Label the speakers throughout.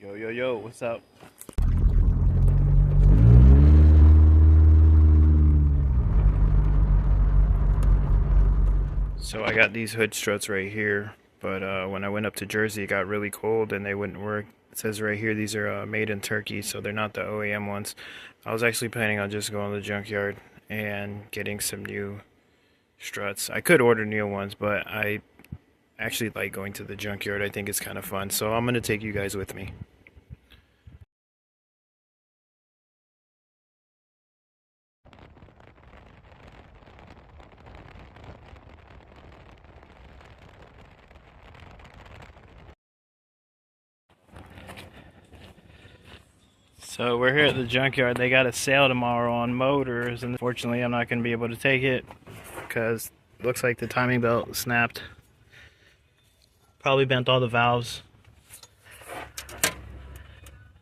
Speaker 1: Yo, what's up? So I got these hood struts right here, but when I went up to Jersey, it got really cold and they wouldn't work. It says right here these are made in Turkey, so they're not the OEM ones. I was actually planning on just going to the junkyard and getting some new struts. I could order new ones, but I actually like going to the junkyard. I think it's kind of fun, so I'm going to take you guys with me. So we're here at the junkyard. They got a sale tomorrow on motors, and unfortunately I'm not going to be able to take it because it looks like the timing belt snapped. Probably bent all the valves.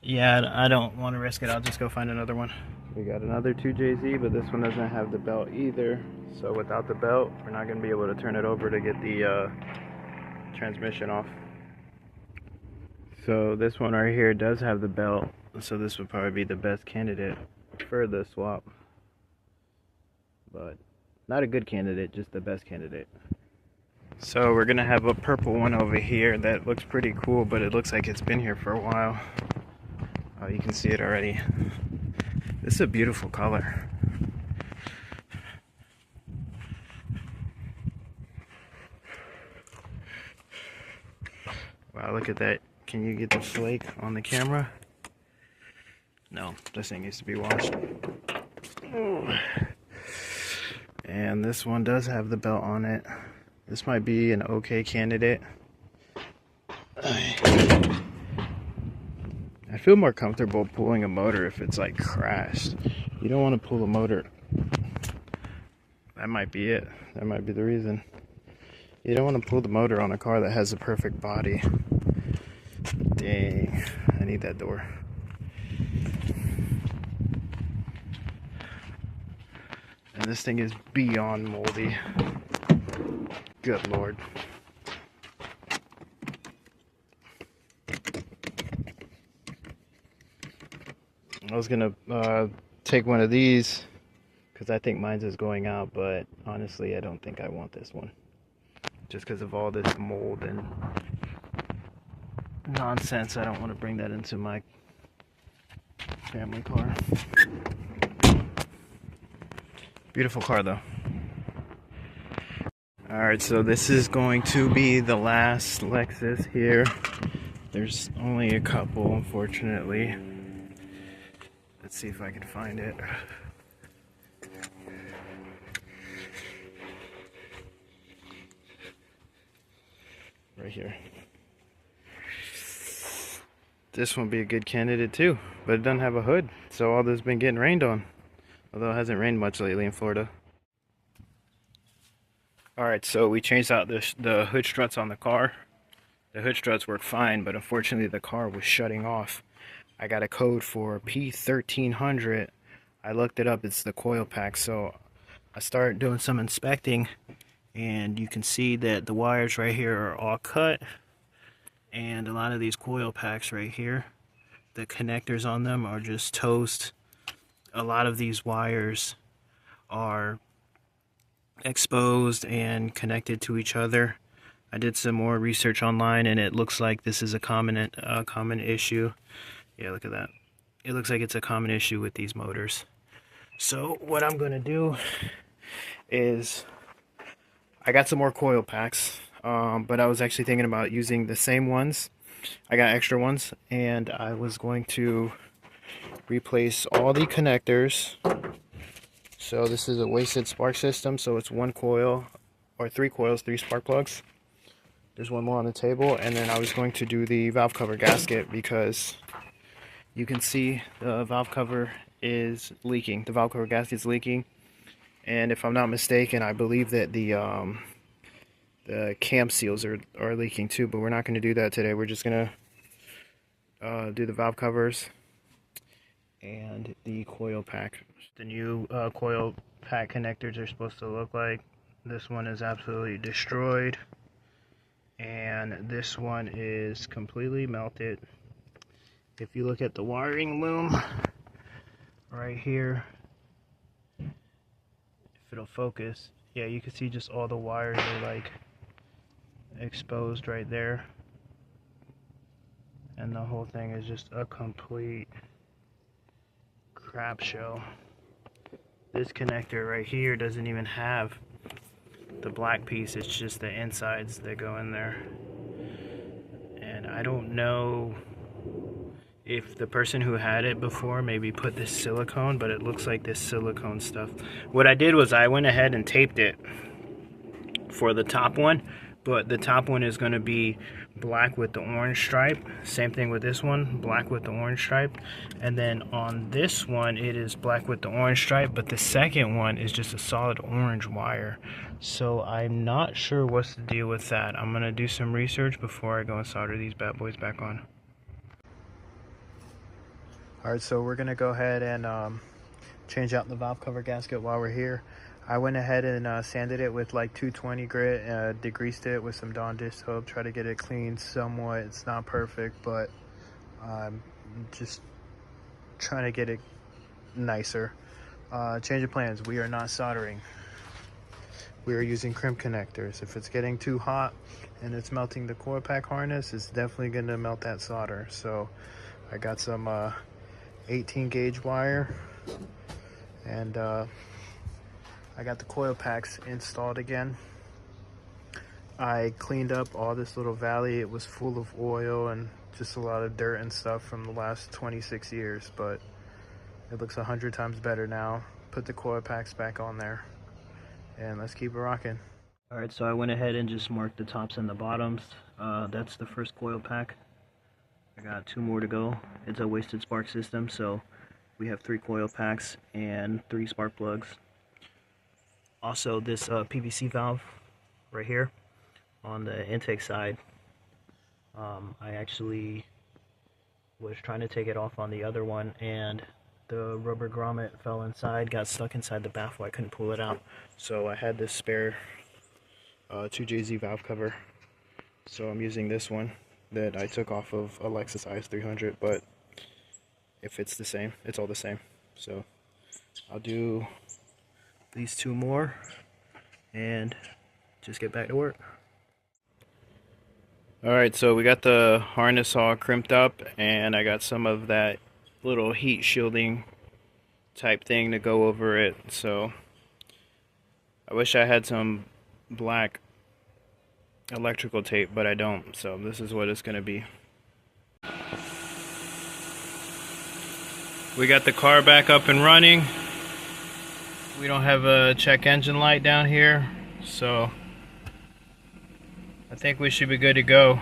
Speaker 1: Yeah, I don't want to risk it. I'll just go find another one. We got another 2JZ, but this one doesn't have the belt either. So without the belt, we're not going to be able to turn it over to get the transmission off. So this one right here does have the belt, so this would probably be the best candidate for the swap. But not a good candidate, just the best candidate. So we're gonna have a purple one over here that looks pretty cool, but it looks like it's been here for a while. Oh, you can see it already. This is a beautiful color. Wow, look at that. Can you get the flake on the camera? No, this thing needs to be washed. And this one does have the belt on it. This might be an okay candidate. I feel more comfortable pulling a motor if it's like crashed. You don't want to pull a motor. That might be it. That might be the reason. You don't want to pull the motor on a car that has a perfect body. Dang, I need that door. And this thing is beyond moldy. Good Lord. I was gonna take one of these because I think mine's is going out, but honestly I don't think I want this one. Just because of all this mold and nonsense, I don't want to bring that into my family car. Beautiful car though. Alright, so this is going to be the last Lexus here. There's only a couple, unfortunately. Let's see if I can find it. Right here. This one would be a good candidate too, but it doesn't have a hood, so all this has been getting rained on. Although it hasn't rained much lately in Florida. Alright, so we changed out the hood struts on the car. The hood struts work fine, but unfortunately the car was shutting off. I got a code for P1300. I looked it up, it's the coil pack, so I started doing some inspecting, and you can see that the wires right here are all cut, and a lot of these coil packs right here, the connectors on them are just toast. A lot of these wires are exposed and connected to each other. I did some more research online, and it looks like this is a common issue. Yeah, look at that. It looks like it's a common issue with these motors. So what I'm gonna do is, I got some more coil packs, but I was actually thinking about using the same ones. I got extra ones, and I was going to replace all the connectors. So this is a wasted spark system, so it's one coil, or three coils, three spark plugs. There's one more on the table, and then I was going to do the valve cover gasket because you can see the valve cover is leaking. The valve cover gasket is leaking, and if I'm not mistaken, I believe that the cam seals are leaking too, but we're not going to do that today. We're just going to do the valve covers and the coil pack. The new coil pack connectors are supposed to look like. This one is absolutely destroyed, and this one is completely melted, If you look at the wiring loom right here, if it'll focus, yeah, you can see just all the wires are like exposed right there, and the whole thing is just a complete crap show. This connector right here doesn't even have the black piece, it's just the insides that go in there. And I don't know if the person who had it before maybe put this silicone, but it looks like this silicone stuff. What I did was I went ahead and taped it for the top one, but the top one is going to be black with the orange stripe. Same thing with this one, black with the orange stripe. And then on this one it is black with the orange stripe, but the second one is just a solid orange wire. So I'm not sure what's the deal with that. I'm going to do some research before I go and solder these bad boys back on. Alright, so we're going to go ahead and change out the valve cover gasket while we're here. I went ahead and sanded it with like 220 grit, degreased it with some Dawn dish soap, try to get it clean somewhat. It's not perfect, but I'm just trying to get it nicer. Change of plans, we are not soldering. We are using crimp connectors. If it's getting too hot and it's melting the coil pack harness, it's definitely going to melt that solder. So I got some 18 gauge wire, and I got the coil packs installed again. I cleaned up all this little valley. It was full of oil and just a lot of dirt and stuff from the last 26 years, but it looks 100 times better now. Put the coil packs back on there, and let's keep it rocking. Alright, so I went ahead and just marked the tops and the bottoms. That's the first coil pack. I got 2 more to go. It's a wasted spark system, so we have 3 coil packs and 3 spark plugs. Also, this PVC valve right here on the intake side, I actually was trying to take it off on the other one, and the rubber grommet fell inside, got stuck inside the baffle. I couldn't pull it out, so I had this spare 2JZ valve cover, so I'm using this one that I took off of a Lexus IS300, but if it's the same, it's all the same. So I'll do these 2 more and just get back to work. Alright, so we got the harness all crimped up, and I got some of that little heat shielding type thing to go over it. So I wish I had some black electrical tape, but I don't, so this is what it's gonna be. We got the car back up and running. We don't have a check engine light down here, so I think we should be good to go.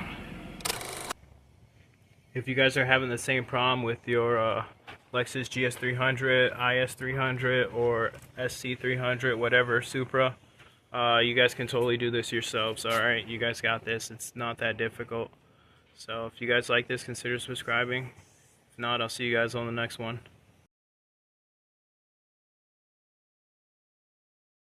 Speaker 1: If you guys are having the same problem with your Lexus GS300, IS300, or SC300, whatever, Supra, you guys can totally do this yourselves. Alright, you guys got this. It's not that difficult. So if you guys like this, consider subscribing. If not, I'll see you guys on the next one.